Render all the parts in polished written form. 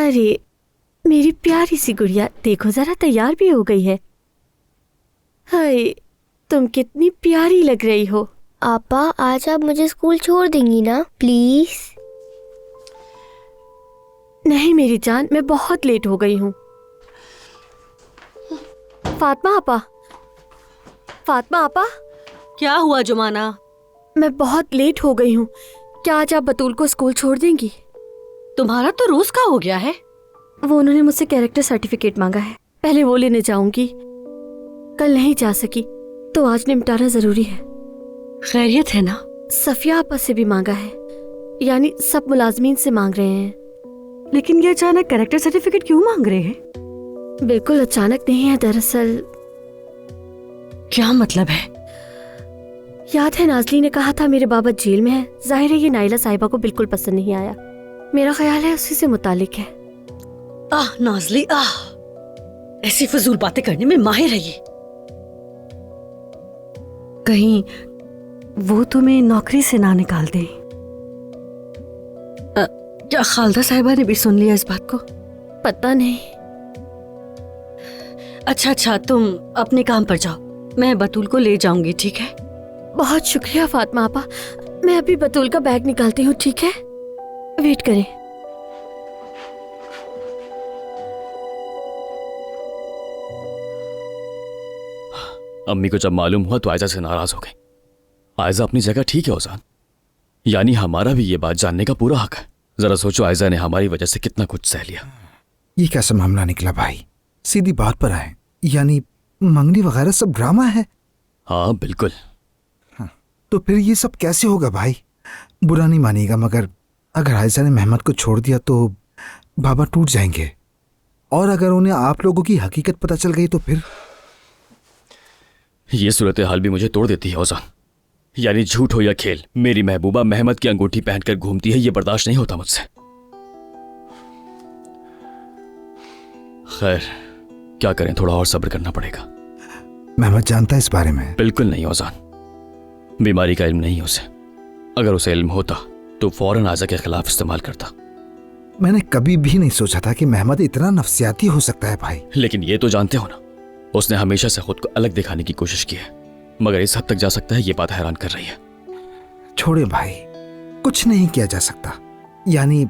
अरे मेरी प्यारी सी गुड़िया, देखो जरा तैयार भी हो गई है। हाय, तुम कितनी प्यारी लग रही हो। आपा, आज आप मुझे स्कूल छोड़ देंगी ना प्लीज? नहीं मेरी जान, मैं बहुत लेट हो गई हूँ। फातिमा आपा, फातिमा आपा। क्या हुआ जुमाना? मैं बहुत लेट हो गई हूँ, क्या आज आप बतूल को स्कूल छोड़ देंगी? तुम्हारा तो रोज का हो गया है। वो उन्होंने मुझसे कैरेक्टर सर्टिफिकेट मांगा है, पहले वो लेने जाऊंगी। कल नहीं जा सकी तो आज निपटाना जरूरी है। खैरियत है ना? सफिया आपा से भी मांगा है, यानी सब मुलाजमीन से मांग रहे हैं। लेकिन ये अचानक कैरेक्टर सर्टिफिकेट क्यों मांग रहे हैं? बिल्कुल अचानक नहीं है, दरअसल। क्या मतलब है? याद है नाजली ने कहा था मेरे बाबा जेल में है। जाहिर है ये नाइला साहिबा को बिल्कुल पसंद नहीं आया। मेरा ख्याल है उसी से मुतालिक है। आह नाजली, आह, ऐसी फजूल बातें करने में माहिर है ये। कहीं वो तुम्हें नौकरी से ना निकाल दे। क्या खालदा साहिबा ने भी सुन लिया इस बात को? पता नहीं। अच्छा, तुम अपने काम पर जाओ, मैं बतूल को ले जाऊंगी, ठीक है? बहुत शुक्रिया फातिमा आपा, मैं अभी बतूल का बैग निकालती हूँ, ठीक है? वेट करें। अम्मी को जब मालूम हुआ तो आयजा से नाराज हो गई। आयजा अपनी जगह ठीक है ओजान, यानी हमारा भी ये बात जानने का पूरा हक है। जरा सोचो, आयजा ने हमारी वजह से कितना कुछ सह लिया। ये कैसा मामला निकला भाई? सीधी बात पर आए, यानी मंगनी वगैरह सब ड्रामा है? हाँ बिल्कुल। तो फिर ये सब कैसे होगा भाई? बुरा नहीं मानिएगा, मगर अगर आयजा ने मेहमद को छोड़ दिया तो बाबा टूट जाएंगे, और अगर उन्हें आप लोगों की हकीकत पता चल गई तो फिर? ये सूरत हाल भी मुझे तोड़ देती है ओजान। यानी झूठ हो या खेल, मेरी महबूबा मेहमद की अंगूठी पहनकर घूमती है, ये बर्दाश्त नहीं होता मुझसे। खैर क्या करें, थोड़ा और सब्र करना पड़ेगा। मेहमद जानता है इस बारे में? बिल्कुल नहीं ओजान, बीमारी का इल्म नहीं है उसे। अगर उसे इल्म होता तो फौरन आयजा के खिलाफ इस्तेमाल करता। मैंने कभी भी नहीं सोचा था कि मेहमद इतना नफसियाती हो सकता है भाई। लेकिन ये तो जानते हो ना, उसने हमेशा से खुद को अलग दिखाने की कोशिश की है, मगर इस हद तक जा सकता है, ये बात हैरान कर रही है। छोड़े भाई, कुछ नहीं किया जा सकता। यानी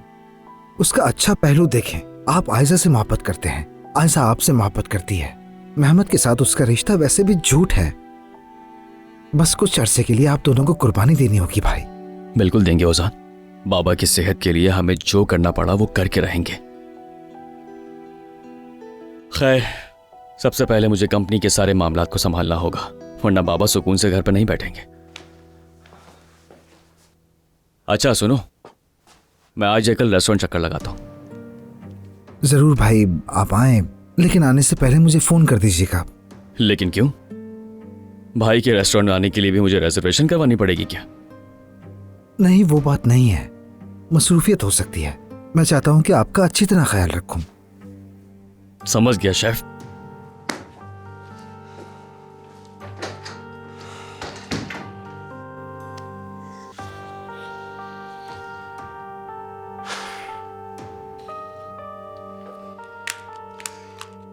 उसका अच्छा पहलू देखें। आप आयजा से मोहब्बत करते हैं, आयजा आपसे मोहब्बत करती है। मेहमद के साथ उसका रिश्ता वैसे भी झूठ है। बस कुछ अरसे के लिए आप दोनों को कुर्बानी देनी होगी भाई। बिल्कुल देंगे ओजान, बाबा की सेहत के लिए हमें जो करना पड़ा वो करके रहेंगे। खैर सबसे पहले मुझे कंपनी के सारे मामलात को संभालना होगा, वरना बाबा सुकून से घर पर नहीं बैठेंगे। अच्छा सुनो, मैं आज कल रेस्टोरेंट चक्कर लगाता हूँ। जरूर भाई, आप आए, लेकिन आने से पहले मुझे फोन कर दीजिएगा। लेकिन क्यों? भाई के रेस्टोरेंट में आने के लिए भी मुझे रिजर्वेशन करवानी पड़ेगी क्या? नहीं, वो बात नहीं है, मसरूफियत हो सकती है। मैं चाहता हूं कि आपका अच्छी तरह ख्याल रखूं। समझ गया शेफ।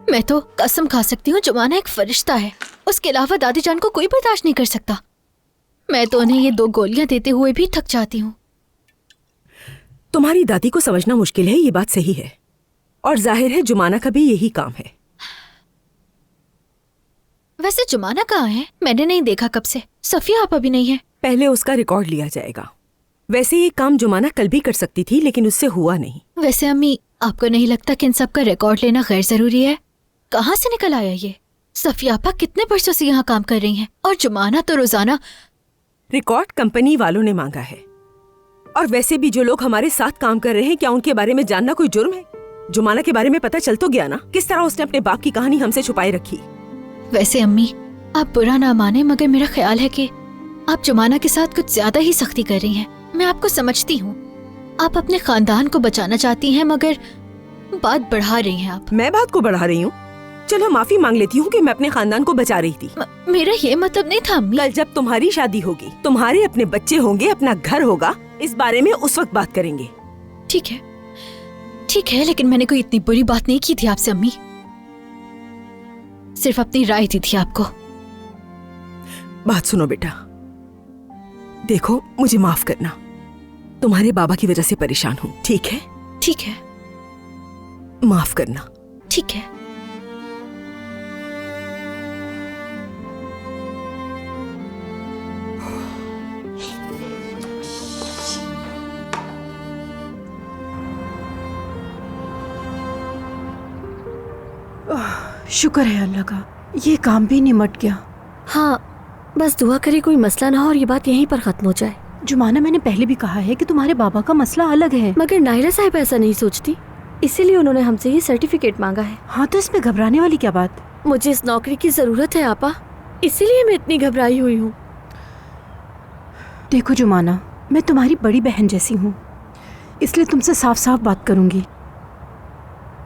मैं तो कसम खा सकती हूँ जुमाना एक फरिश्ता है, उसके अलावा दादी जान को कोई बर्दाश्त नहीं कर सकता। मैं तो उन्हें ये 2 गोलियां देते हुए भी थक जाती हूँ। तुम्हारी दादी को समझना मुश्किल है, ये बात सही है, और जाहिर है जुमाना का भी यही काम है। वैसे जुमाना कहाँ है? मैंने नहीं देखा कब से। सफिया आपा भी नहीं है। पहले उसका रिकॉर्ड लिया जाएगा। वैसे ये काम जुमाना कल भी कर सकती थी, लेकिन उससे हुआ नहीं। वैसे अम्मी, आपको नहीं लगता कि इन सब का रिकॉर्ड लेना गैर जरूरी है? कहाँ से निकल आया ये? सफिया आपा कितने वर्षों से यहाँ काम कर रही हैं, और जुमाना तो रोजाना। रिकॉर्ड कंपनी वालों ने मांगा है, और वैसे भी जो लोग हमारे साथ काम कर रहे हैं, क्या उनके बारे में जानना कोई जुर्म है? जुमाना के बारे में पता चल तो गया ना, किस तरह उसने अपने बाप की कहानी हमसे छुपाए रखी। वैसे अम्मी, आप बुरा ना माने, मगर मेरा ख्याल है कि आप जुमाना के साथ कुछ ज्यादा ही सख्ती कर रही हैं। मैं आपको समझती हूँ, आप अपने खानदान को बचाना चाहती हैं, मगर बात बढ़ा रही हैं आप। मैं बात को बढ़ा रही हूँ? चलो माफी मांग लेती हूँ कि मैं अपने खानदान को बचा रही थी। मेरा ये मतलब नहीं था अम्मी। कल जब तुम्हारी शादी होगी, तुम्हारे अपने बच्चे होंगे, अपना घर होगा, इस बारे में उस वक्त बात करेंगे। ठीक है, ठीक है, लेकिन मैंने कोई इतनी बुरी बात नहीं की थी आपसे अम्मी। सिर्फ अपनी राय दी थी आपको। बात सुनो बेटा, देखो मुझे माफ करना, तुम्हारे बाबा की वजह से परेशान हूँ, ठीक है? ठीक है, माफ करना। ठीक है। शुक्र है अल्लाह का, ये काम भी निमट गया। हाँ, बस दुआ करे कोई मसला ना हो और ये बात यहीं पर खत्म हो जाए। जुमाना, मैंने पहले भी कहा है कि तुम्हारे बाबा का मसला अलग है। मगर नायरा साहिब ऐसा नहीं सोचती, इसीलिए उन्होंने हमसे ये सर्टिफिकेट मांगा है। हाँ, तो इसमें घबराने वाली क्या बात? मुझे इस नौकरी की जरूरत है आपा, इसीलिए मैं इतनी घबराई हुई हूँ। देखो जुमाना, मैं तुम्हारी बड़ी बहन जैसी हूँ, इसलिए तुमसे साफ साफ बात करूंगी।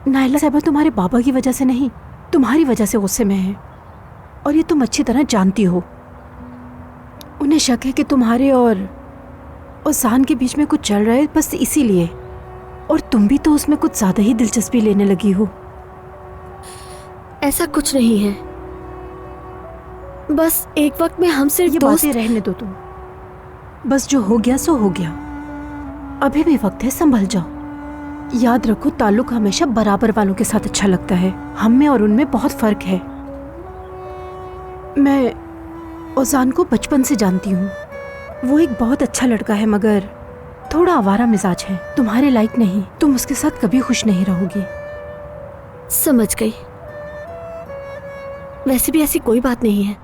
नायला साहिबा तुम्हारे बाबा की वजह से नहीं, तुम्हारी वजह से गुस्से में है, और ये तुम अच्छी तरह जानती हो। उन्हें शक है कि तुम्हारे और जान के बीच में कुछ चल रहा है, बस इसीलिए। और तुम भी तो उसमें कुछ ज्यादा ही दिलचस्पी लेने लगी हो। ऐसा कुछ नहीं है, बस एक वक्त में हम सिर्फ ये दोस्त। बातें रहने दो तुम, बस जो हो गया सो हो गया। अभी भी वक्त है, संभल जाओ। याद रखो, ताल्लुक हमेशा बराबर वालों के साथ अच्छा लगता है। हम में और उनमें बहुत फर्क है। मैं ओजान को बचपन से जानती हूँ। वो एक बहुत अच्छा लड़का है, मगर थोड़ा आवारा मिजाज है, तुम्हारे लायक नहीं। तुम उसके साथ कभी खुश नहीं रहोगी। समझ गई, वैसे भी ऐसी कोई बात नहीं है।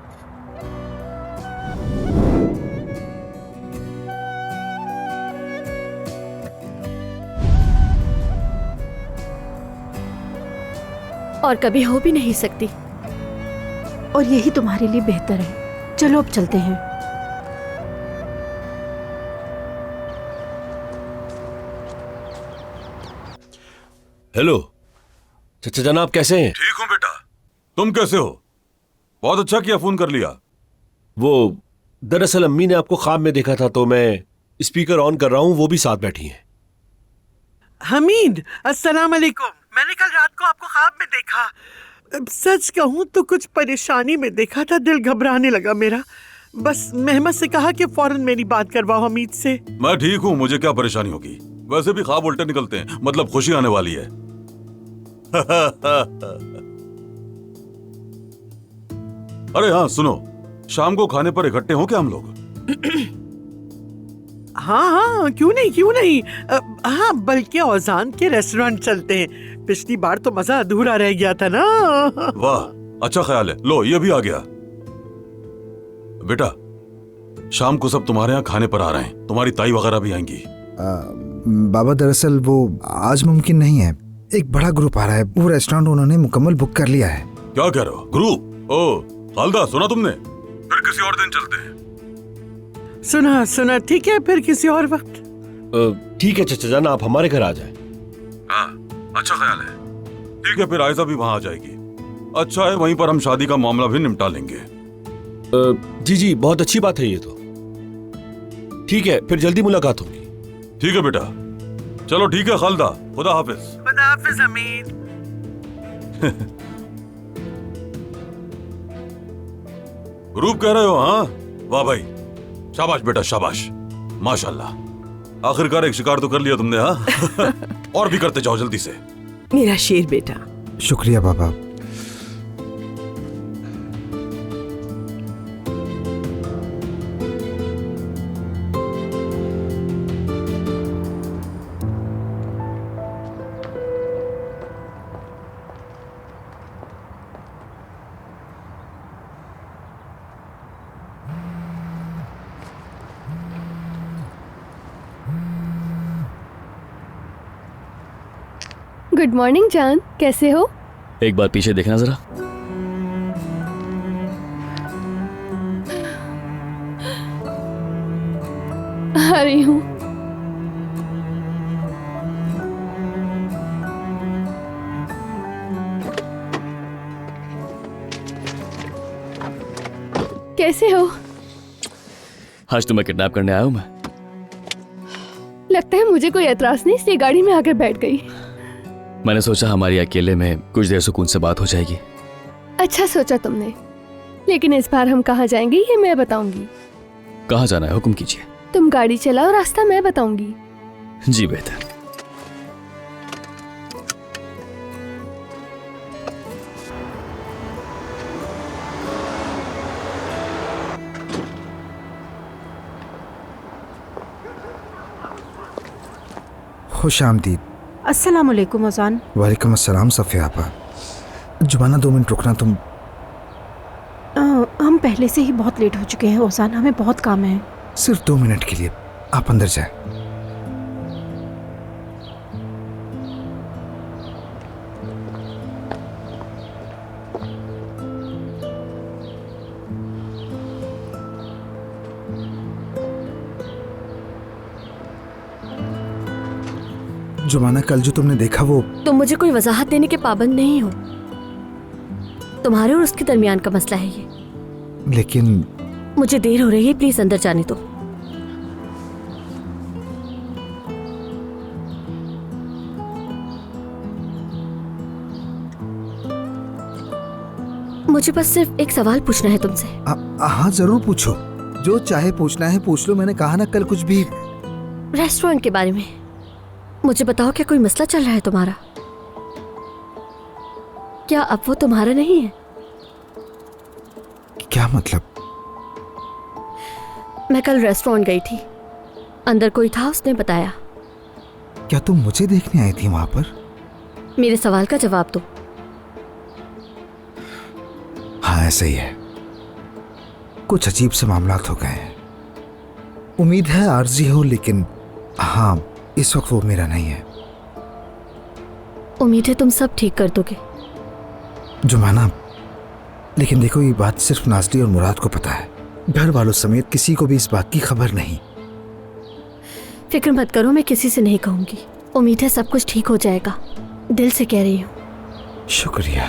और कभी हो भी नहीं सकती। और यही तुम्हारे लिए बेहतर है। चलो अब चलते हैं। हेलो चचा जनाब, कैसे हैं? ठीक हूँ बेटा, तुम कैसे हो? बहुत अच्छा किया फोन कर लिया। वो दरअसल अम्मी ने आपको ख्वाब में देखा था, तो मैं स्पीकर ऑन कर रहा हूँ, वो भी साथ बैठी हैं। हमीद, अस्सलाम वालेकुम। मैंने कल रात को आपको ख्वाब में देखा। सच कहूँ तो कुछ परेशानी में देखा था, दिल घबराने लगा मेरा। बस मेहमत से कहा कि फौरन मेरी बात करवाओ हमीद से। मैं ठीक हूँ, मुझे क्या परेशानी होगी? वैसे भी ख्वाब उल्टे निकलते हैं, मतलब खुशी आने वाली है। अरे हाँ सुनो, शाम को खाने पर इकट्ठे हो क्या हम लोग? हाँ हाँ, क्यों नहीं क्यों नहीं। हाँ, बल्कि औजान के रेस्टोरेंट चलते हैं। पिछली बार तो मजा अधूरा रह गया था ना। वाह, अच्छा ख्याल है। लो ये भी आ गया। बेटा, शाम को सब तुम्हारे यहाँ खाने पर आ रहे हैं, तुम्हारी ताई वगैरह भी आएंगी। बाबा दरअसल वो आज मुमकिन नहीं है, एक बड़ा ग्रुप आ रहा है, वो रेस्टोरेंट उन्होंने मुकम्मल बुक कर लिया है। क्या कह रहे हो? ग्रुप? ओ खालदा, सुना तुमने? फिर किसी और दिन चलते हैं। सुना सुना, ठीक है, फिर किसी और वक्त। ठीक है चचा जान, आप हमारे घर आ जाए। हाँ, अच्छा ख्याल है। ठीक है, फिर आयजा भी वहां आ जाएगी। अच्छा है, वहीं पर हम शादी का मामला भी निपटा लेंगे। जी जी, बहुत अच्छी बात है ये तो। ठीक है, फिर जल्दी मुलाकात होगी। ठीक है बेटा, चलो ठीक है खालदा, खुदा हाफिज। खुदा हाफिज हमीद। ग्रुप कह रहे हो? हाँ वाह भाई, शाबाश बेटा शाबाश, माशाल्लाह। आखिरकार एक शिकार तो कर लिया तुमने। हाँ और भी करते जाओ जल्दी से। मेरा शेर बेटा। शुक्रिया बाबा। गुड मॉर्निंग जान, कैसे हो? एक बार पीछे देखना जरा। आ रही हूँ। कैसे हो? आज तुम्हें किडनैप करने आया हूं मैं। लगता है मुझे कोई एतराज नहीं, इसलिए गाड़ी में आकर बैठ गई। मैंने सोचा हमारी अकेले में कुछ देर सुकून से बात हो जाएगी। अच्छा सोचा तुमने, लेकिन इस बार हम कहाँ जाएंगे ये मैं बताऊंगी। कहाँ जाना है, हुक्म कीजिए। तुम गाड़ी चलाओ, रास्ता मैं बताऊंगी। जी बेहतर। खुश आमदीद। अस्सलाम वालेकुम अजान। वालेकुम अस्सलाम सफ़िया आपा। जुबाना 2 मिनट रुकना तुम। हम पहले से ही बहुत लेट हो चुके हैं ओजान, हमें बहुत काम है। सिर्फ 2 मिनट के लिए आप अंदर जाए। जुबाना, कल जो तुमने देखा वो तुम मुझे कोई वजाहत देने के पाबंद नहीं हो। तुम्हारे और उसके दरमियान का मसला है ये। लेकिन मुझे देर हो रही है, प्लीज अंदर जाने दो। मुझे बस सिर्फ एक सवाल पूछना है तुमसे। हाँ जरूर पूछो, जो चाहे पूछना है पूछ लो। मैंने कहा ना कल कुछ भी। रेस्टोरेंट के बारे में मुझे बताओ, क्या कोई मसला चल रहा है तुम्हारा? क्या अब वो तुम्हारा नहीं है? क्या मतलब? मैं कल रेस्टोरेंट गई थी, अंदर कोई था, उसने बताया। क्या तुम मुझे देखने आई थी वहां पर? मेरे सवाल का जवाब दो। हाँ ऐसा ही है, कुछ अजीब से मामलात हो गए हैं। उम्मीद है आरजी हो, लेकिन हाँ इस वक्त वो मेरा नहीं है। उम्मीद है तुम सब ठीक कर दोगे। जुमाना, लेकिन देखो ये बात सिर्फ नाज़ली और मुराद को पता है, घर वालों समेत किसी को भी इस बात की खबर नहीं। फिक्र मत करो, मैं किसी से नहीं कहूंगी। उम्मीद है सब कुछ ठीक हो जाएगा, दिल से कह रही हूँ। शुक्रिया,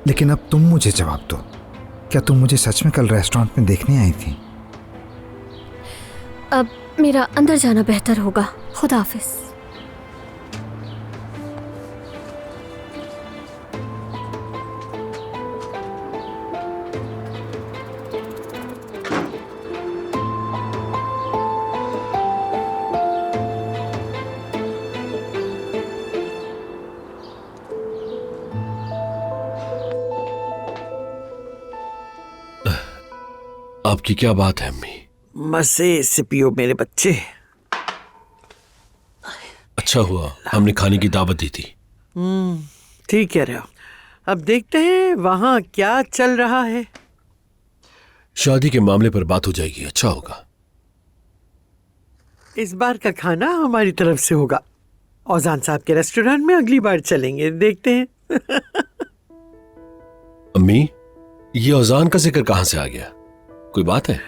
लेकिन अब तुम मुझे जवाब दो, क्या तुम मुझे सच में कल रेस्टोरेंट में देखने आई थी? अब मेरा अंदर जाना बेहतर होगा। खुदा हाफिज। आपकी क्या बात है अम्मी? मजे से पियो मेरे बच्चे। अच्छा हुआ हमने खाने की दावत दी थी। ठीक कह रहे हो। अब देखते हैं वहां क्या चल रहा है। शादी के मामले पर बात हो जाएगी, अच्छा होगा। इस बार का खाना हमारी तरफ से होगा। औजान साहब के रेस्टोरेंट में अगली बार चलेंगे, देखते हैं। अम्मी, ये औजान का जिक्र कहां से आ गया? कोई बात है?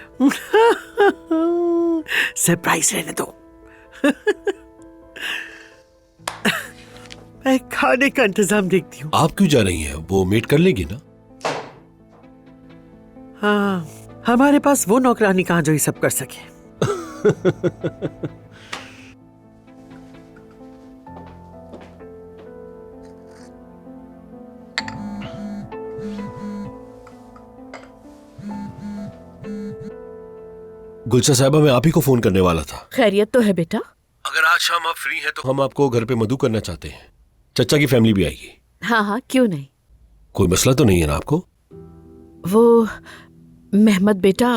सरप्राइज रहने दो। मैं खाने का इंतजाम देखती हूँ। आप क्यों जा रही हैं? वो मेट कर लेगी ना। हाँ, हमारे पास वो नौकरानी कहाँ जो ये सब कर सके। गुलशा साहिबा, मैं आप ही को फोन करने वाला था। खैरियत तो है बेटा? अगर आज शाम आप फ्री हैं तो हम आपको घर पे मधु करना चाहते हैं। चचा की फैमिली भी आएगी। हाँ हाँ, क्यों नहीं। कोई मसला तो नहीं है ना आपको? वो मेहमद बेटा,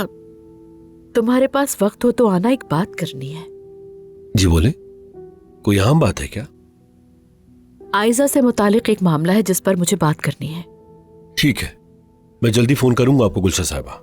तुम्हारे पास वक्त हो तो आना, एक बात करनी है। जी बोले, कोई अहम बात है क्या? आयजा से मुतालिक एक मामला है जिस पर मुझे बात करनी है। ठीक है, मैं जल्दी फोन करूंगा आपको गुलशा साहिबा।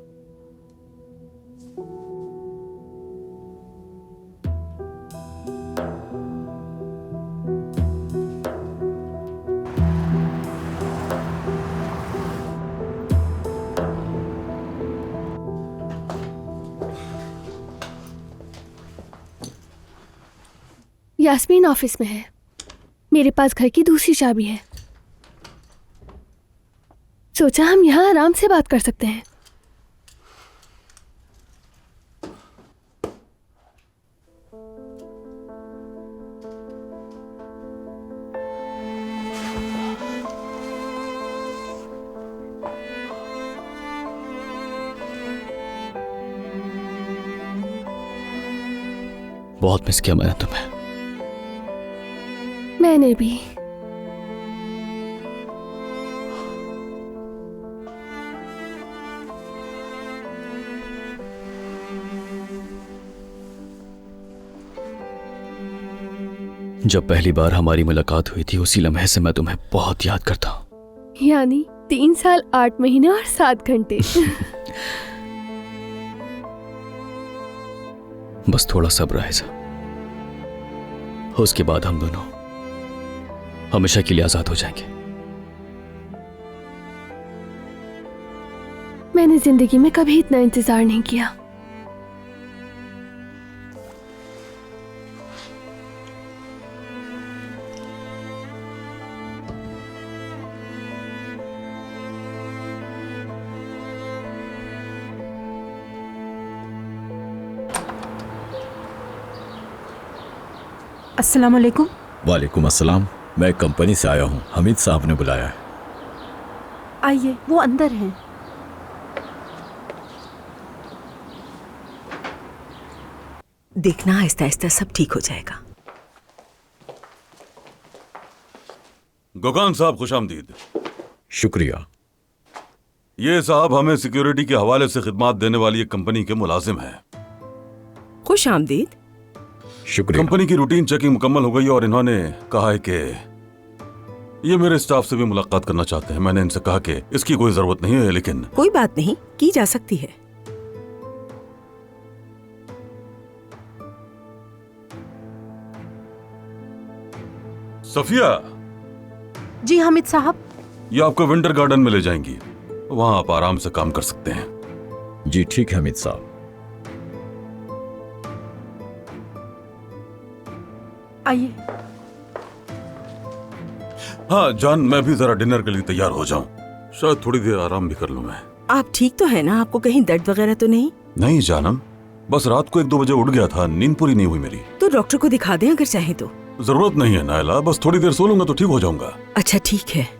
यास्मीन ऑफिस में है, मेरे पास घर की दूसरी चाबी है। सोचा हम यहाँ आराम से बात कर सकते हैं। बहुत मिस किया मैंने तुम्हें। मैंने भी। जब पहली बार हमारी मुलाकात हुई थी उसी लम्हे से मैं तुम्हें बहुत याद करता हूँ। यानी 3 साल 8 महीने और 7 घंटे। बस थोड़ा सब्र है ऐसा, उसके बाद हम दोनों हमेशा के लिए आजाद हो जाएंगे। मैंने जिंदगी में कभी इतना इंतजार नहीं किया। अस्सलाम वालेकुम। वालेकुम अस्सलाम। मैं कंपनी से आया हूँ, हमीद साहब ने बुलाया है। आइए, वो अंदर हैं। देखना आहिस्ता आहिस्ता सब ठीक हो जाएगा। गौकान साहब खुशामदीद। शुक्रिया। ये साहब हमें सिक्योरिटी के हवाले से खिदमत देने वाली एक कंपनी के मुलाजिम हैं। खुश आमदीद। शुक्रिया। कंपनी की रूटीन चेकिंग मुकम्मल हो गई और इन्होंने कहा है कि ये मेरे स्टाफ से भी मुलाकात करना चाहते हैं। मैंने इनसे कहा कि इसकी कोई जरूरत नहीं है, लेकिन कोई बात नहीं, की जा सकती है। सफिया जी हामिद साहब। ये आपको विंटर गार्डन में ले जाएंगी, वहां आप आराम से काम कर सकते हैं। जी ठीक है हमीद साहब। आइए। हाँ जान, मैं भी जरा डिनर के लिए तैयार हो जाऊं, शायद थोड़ी देर आराम भी कर लूं मैं। आप ठीक तो है ना? आपको कहीं दर्द वगैरह तो नहीं? नहीं जानम, बस रात को 1-2 बजे उठ गया था, नींद पूरी नहीं हुई मेरी। तो डॉक्टर को दिखा दें अगर चाहे तो। जरूरत नहीं है नायला, बस थोड़ी देर सो लूंगा तो ठीक हो जाऊंगा। अच्छा ठीक है।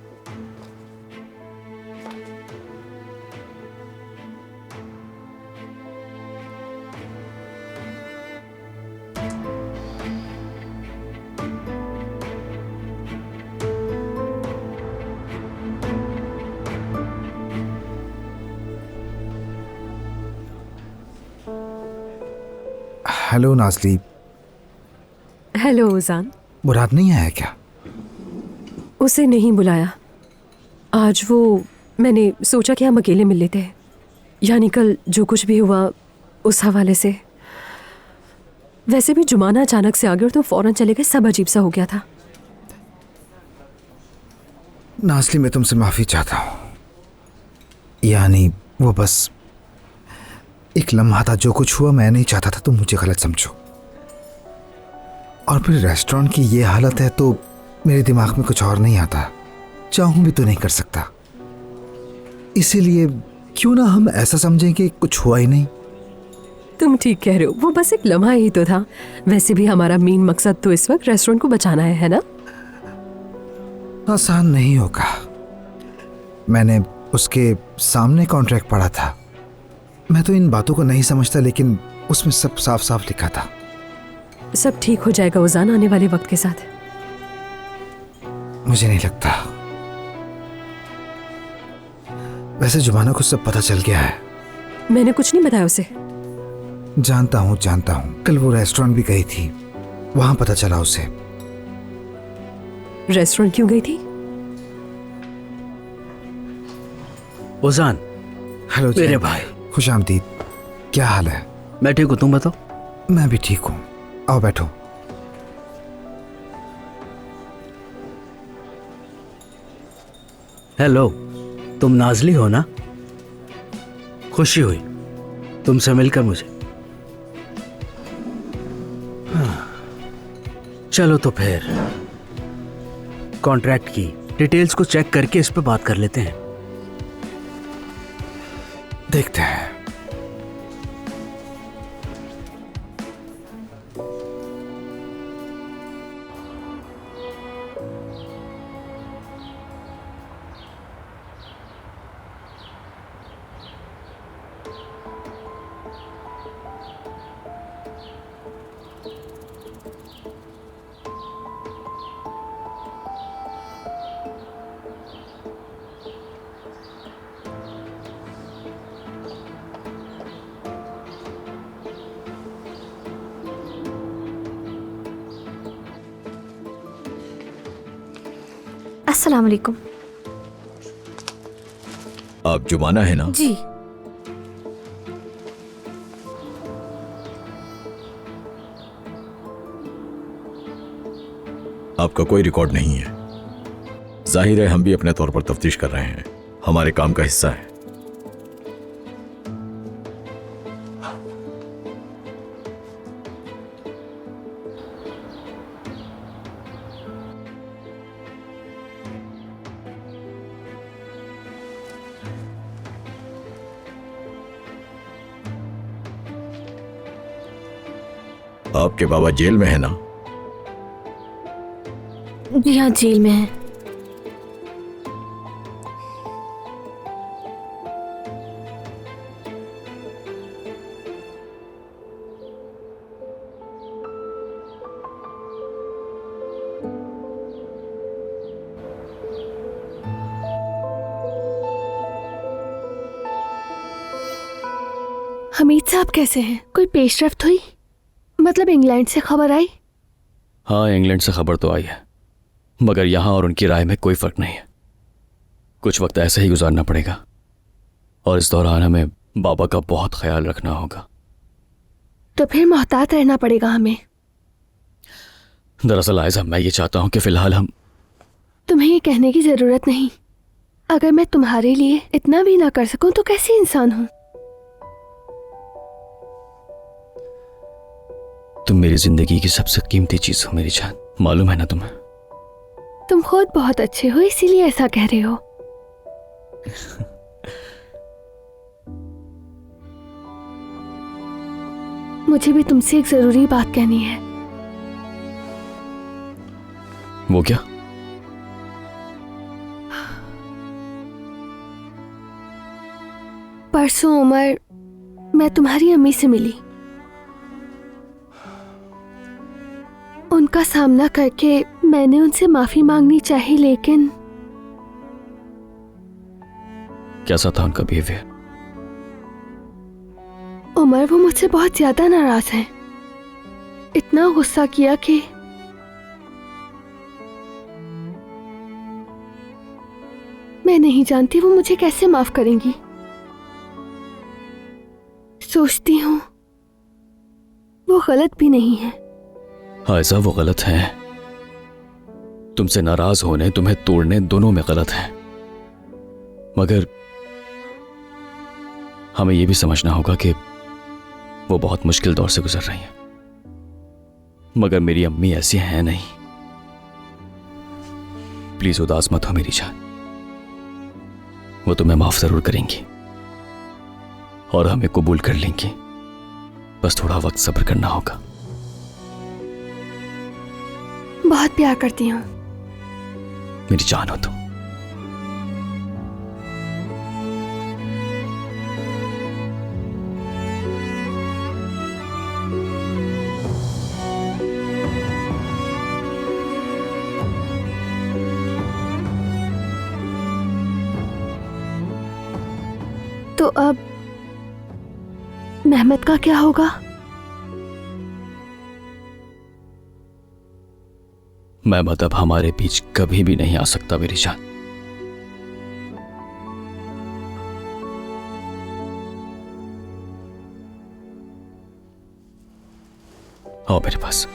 हेलो नाजली। हेलो उजान। मुराद नहीं आया क्या? उसे नहीं बुलाया आज। वो मैंने सोचा कि हम अकेले मिल लेते हैं, यानी कल जो कुछ भी हुआ उस हवाले से। वैसे भी जुमाना अचानक से आ गया और तुम फौरन चले गए, सब अजीब सा हो गया था। नाजली मैं तुमसे माफी चाहता हूँ, यानी वो बस एक लम्हा था। जो कुछ हुआ मैं नहीं चाहता था तुम मुझे गलत समझो। और फिर रेस्टोरेंट की ये हालत है तो मेरे दिमाग में कुछ और नहीं आता, चाहूं भी तो नहीं कर सकता। इसीलिए क्यों ना हम ऐसा समझें कि कुछ हुआ ही नहीं। तुम ठीक कह रहे हो, वो बस एक लम्हा ही तो था। वैसे भी हमारा मेन मकसद तो इस वक्त रेस्टोरेंट को बचाना है ना? आसान नहीं होगा। मैंने उसके सामने कॉन्ट्रैक्ट पढ़ा था। मैं तो इन बातों को नहीं समझता, लेकिन उसमें सब साफ साफ लिखा था। सब ठीक हो जाएगा उजान, आने वाले वक्त के साथ। मुझे नहीं लगता। वैसे जुबाना को सब पता चल गया है। मैंने कुछ नहीं बताया उसे। जानता हूँ। कल वो रेस्टोरेंट भी गई थी, वहां पता चला उसे। रेस्टोरेंट क्यों गई थी? उजान। हेलो मेरे भाई। खुशामदीद। क्या हाल है? मैं ठीक हूँ, तुम बताओ। मैं भी ठीक हूँ, आओ बैठो। हेलो, तुम नाजली हो ना? खुशी हुई तुमसे मिलकर मुझे। चलो तो फिर कॉन्ट्रैक्ट की डिटेल्स को चेक करके इस पे बात कर लेते हैं। देखते हैं। अस्सलाम वालेकुम। आप जुमाना है ना? जी। आपका कोई रिकॉर्ड नहीं है। जाहिर है हम भी अपने तौर पर तफ्तीश कर रहे हैं, हमारे काम का हिस्सा है। आपके बाबा जेल में है ना? जी हाँ, जेल में है। हमीद साहब कैसे हैं? कोई पेशरफ्त हुई? मतलब इंग्लैंड से खबर आई? हाँ, इंग्लैंड से खबर तो आई है, मगर यहाँ और उनकी राय में कोई फर्क नहीं है। कुछ वक्त ऐसे ही गुजारना पड़ेगा और इस दौरान हमें बाबा का बहुत ख्याल रखना होगा। तो फिर मोहतात रहना पड़ेगा हमें। दरअसल आयजा, मैं ये चाहता हूँ कि फिलहाल हम... तुम्हें ये कहने की जरूरत नहीं। अगर मैं तुम्हारे लिए इतना भी ना कर सकूं तो कैसी इंसान हूँ? तुम मेरी जिंदगी की सबसे कीमती चीज हो मेरी जान, मालूम है ना तुम्हें? तुम खुद बहुत अच्छे हो, इसीलिए ऐसा कह रहे हो। मुझे भी तुमसे एक जरूरी बात कहनी है। वो क्या? परसों उमर, मैं तुम्हारी अम्मी से मिली। उनका सामना करके मैंने उनसे माफी मांगनी चाहिए, लेकिन कैसा था उनका बिहेवियर? उमर, वो मुझसे बहुत ज्यादा नाराज हैं। इतना गुस्सा किया कि मैं नहीं जानती वो मुझे कैसे माफ करेंगी। सोचती हूँ वो गलत भी नहीं है। ऐसा वो गलत है। तुमसे नाराज होने, तुम्हें तोड़ने, दोनों में गलत है। मगर हमें यह भी समझना होगा कि वो बहुत मुश्किल दौर से गुजर रही हैं। मगर मेरी अम्मी ऐसी हैं नहीं। प्लीज उदास मत हो मेरी जान, वो तुम्हें माफ जरूर करेंगी और हमें कबूल कर लेंगी। बस थोड़ा वक्त सब्र करना होगा। बहुत प्यार करती हूँ। मेरी जान हो तुम। तो अब मेहमत का क्या होगा? मेहमत अब हमारे बीच कभी भी नहीं आ सकता मेरी जान। आओ मेरे पास।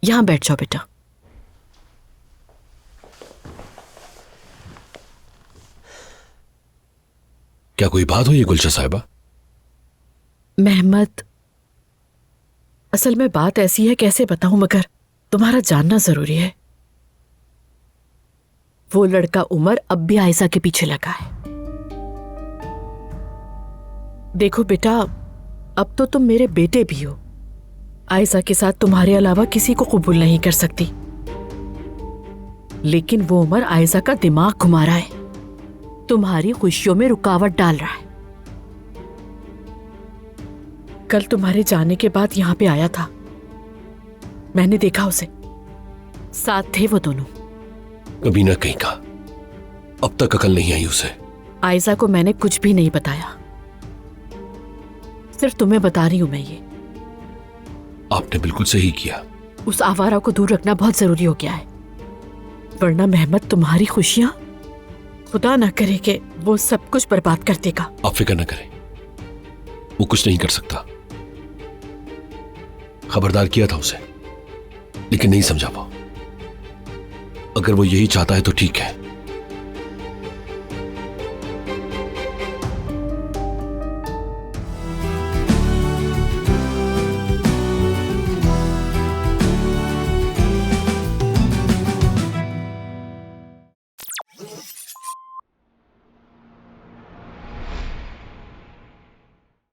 यहां बैठ जाओ बेटा। क्या कोई बात हुई है गुलशन साहिबा? मेहमत, असल में बात ऐसी है, कैसे बताऊं, मगर तुम्हारा जानना जरूरी है। वो लड़का उमर अब भी आयशा के पीछे लगा है। देखो बेटा, अब तो तुम मेरे बेटे भी हो। आयशा के साथ तुम्हारे अलावा किसी को कबूल नहीं कर सकती, लेकिन वो उमर आयशा का दिमाग घुमा रहा है, तुम्हारी खुशियों में रुकावट डाल रहा है। कल तुम्हारे जाने के बाद यहां पे आया था, मैंने देखा उसे। साथ थे वो दोनों। कभी ना कहीं का, अब तक अकल नहीं आई उसे। आयजा को मैंने कुछ भी नहीं बताया, सिर्फ तुम्हें बता रही हूं मैं ये। आपने बिल्कुल सही किया। उस आवारा को दूर रखना बहुत जरूरी हो गया है, वरना मेहमत तुम्हारी खुशियां, खुदा ना करे कि वो सब कुछ बर्बाद कर देगा। आप फिक्र न करें, वो कुछ नहीं कर सकता। खबरदार किया था उसे, लेकिन नहीं समझा वो। अगर वो यही चाहता है तो ठीक है,